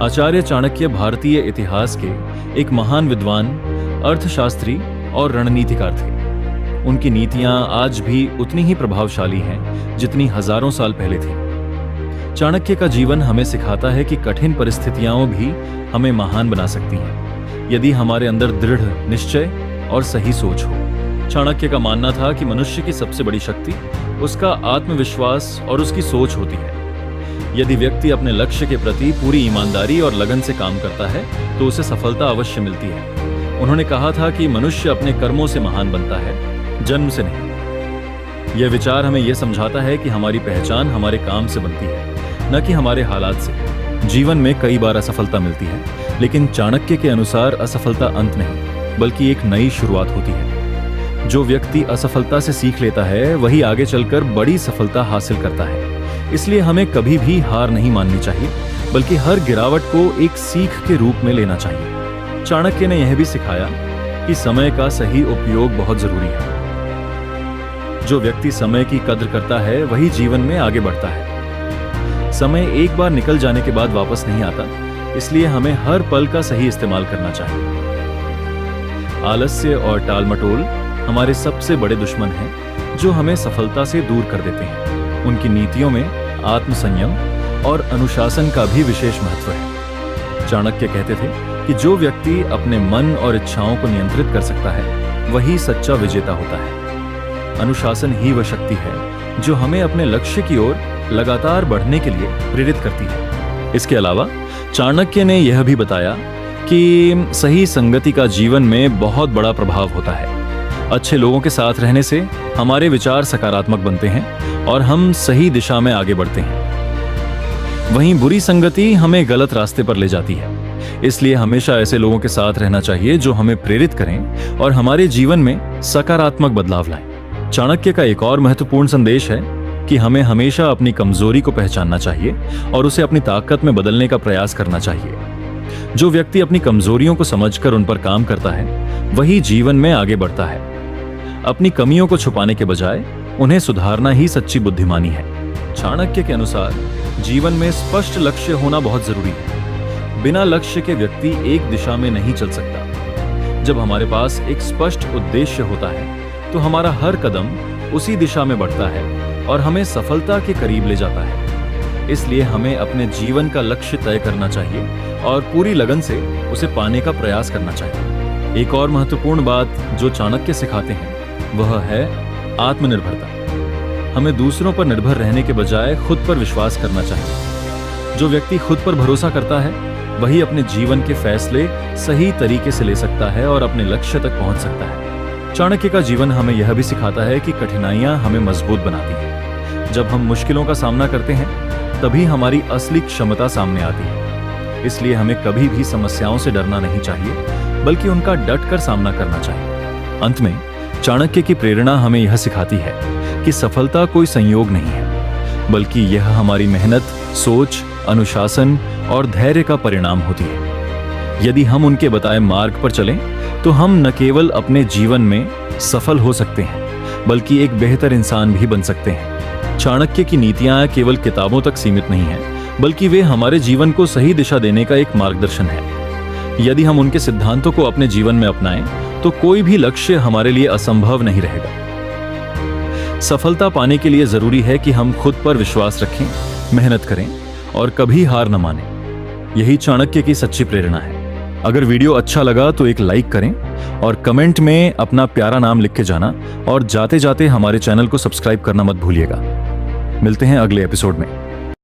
आचार्य चाणक्य भारतीय इतिहास के एक महान विद्वान, अर्थशास्त्री और रणनीतिकार थे। उनकी नीतियां आज भी उतनी ही प्रभावशाली हैं जितनी हजारों साल पहले थी। चाणक्य का जीवन हमें सिखाता है कि कठिन परिस्थितियां भी हमें महान बना सकती हैं, यदि हमारे अंदर दृढ़ निश्चय और सही सोच हो। चाणक्य का मानना था कि मनुष्य की सबसे बड़ी शक्ति उसका आत्मविश्वास और उसकी सोच होती है। यदि व्यक्ति अपने लक्ष्य के प्रति पूरी ईमानदारी और लगन से काम करता है तो उसे सफलता अवश्य मिलती है। उन्होंने कहा था कि मनुष्य अपने कर्मों से महान बनता है, जन्म से नहीं। यह विचार हमें यह समझाता है कि हमारी पहचान हमारे काम से बनती है, न कि हमारे हालात से। जीवन में कई बार असफलता मिलती है, लेकिन चाणक्य के अनुसार असफलता अंत नहीं, बल्कि एक नई शुरुआत होती है। जो व्यक्ति असफलता से सीख लेता है वही आगे चलकर बड़ी सफलता हासिल करता है। इसलिए हमें कभी भी हार नहीं माननी चाहिए, बल्कि हर गिरावट को एक सीख के रूप में लेना चाहिए। चाणक्य ने यह भी सिखाया कि समय का सही उपयोग बहुत जरूरी है। जो व्यक्ति समय की कद्र करता है वही जीवन में आगे बढ़ता है। समय एक बार निकल जाने के बाद वापस नहीं आता, इसलिए हमें हर पल का सही इस्तेमाल करना चाहिए। आलस्य और टालमटोल हमारे सबसे बड़े दुश्मन हैं, जो हमें सफलता से दूर कर देते हैं। उनकी नीतियों में आत्मसंयम और अनुशासन का भी विशेष महत्व है। चाणक्य कहते थे कि जो व्यक्ति अपने मन और इच्छाओं को नियंत्रित कर सकता है वही सच्चा विजेता होता है। अनुशासन ही वह शक्ति है जो हमें अपने लक्ष्य की ओर लगातार बढ़ने के लिए प्रेरित करती है। इसके अलावा चाणक्य ने यह भी बताया कि सही संगति का जीवन में बहुत बड़ा प्रभाव होता है। अच्छे लोगों के साथ रहने से हमारे विचार सकारात्मक बनते हैं और हम सही दिशा में आगे बढ़ते हैं। वहीं बुरी संगति हमें गलत रास्ते पर ले जाती है। इसलिए हमेशा ऐसे लोगों के साथ रहना चाहिए जो हमें प्रेरित करें और हमारे जीवन में सकारात्मक बदलाव लाएं। चाणक्य का एक और महत्वपूर्ण संदेश है कि हमें हमेशा अपनी कमजोरी को पहचानना चाहिए और उसे अपनी ताकत में बदलने का प्रयास करना चाहिए। जो व्यक्ति अपनी कमजोरियों को समझकर उन पर काम करता है वही जीवन में आगे बढ़ता है। अपनी कमियों को छुपाने के बजाय उन्हें सुधारना ही सच्ची बुद्धिमानी है। चाणक्य के अनुसार जीवन में स्पष्ट लक्ष्य होना बहुत जरूरी है। बिना लक्ष्य के व्यक्ति एक दिशा में नहीं चल सकता। जब हमारे पास एक स्पष्ट उद्देश्य होता है तो हमारा हर कदम उसी दिशा में बढ़ता है और हमें सफलता के करीब ले जाता है। इसलिए हमें अपने जीवन का लक्ष्य तय करना चाहिए और पूरी लगन से उसे पाने का प्रयास करना चाहिए। एक और महत्वपूर्ण बात जो चाणक्य सिखाते हैं वह है आत्मनिर्भरता। हमें दूसरों पर निर्भर रहने के बजाय खुद पर विश्वास करना चाहिए। जो व्यक्ति खुद पर भरोसा करता है वही अपने जीवन के फैसले सही तरीके से ले सकता है और अपने लक्ष्य तक पहुंच सकता है। चाणक्य का जीवन हमें यह भी सिखाता है कि कठिनाइयां हमें मजबूत बनाती हैं। जब हम मुश्किलों का सामना करते हैं तभी हमारी असली क्षमता सामने आती है। इसलिए हमें कभी भी समस्याओं से डरना नहीं चाहिए, बल्कि उनका डटकर सामना करना चाहिए। अंत में चाणक्य की प्रेरणा हमें यह सिखाती है कि सफलता कोई संयोग नहीं है, बल्कि यह हमारी मेहनत, सोच, अनुशासन और धैर्य का परिणाम होती है। यदि हम उनके बताए मार्ग पर चलें तो हम न केवल अपने जीवन में सफल हो सकते हैं, बल्कि एक बेहतर इंसान भी बन सकते हैं। चाणक्य की नीतियां केवल किताबों तक सीमित नहीं हैं, बल्कि वे हमारे जीवन को सही दिशा देने का एक मार्गदर्शन है। यदि हम उनके सिद्धांतों को अपने जीवन में अपनाएं तो कोई भी लक्ष्य हमारे लिए असंभव नहीं रहेगा। सफलता पाने के लिए जरूरी है कि हम खुद पर विश्वास रखें, मेहनत करें और कभी हार न मानें। यही चाणक्य की सच्ची प्रेरणा है। अगर वीडियो अच्छा लगा तो एक लाइक करें और कमेंट में अपना प्यारा नाम लिख के जाना, और जाते जाते हमारे चैनल को सब्सक्राइब करना मत भूलिएगा। मिलते हैं अगले एपिसोड में।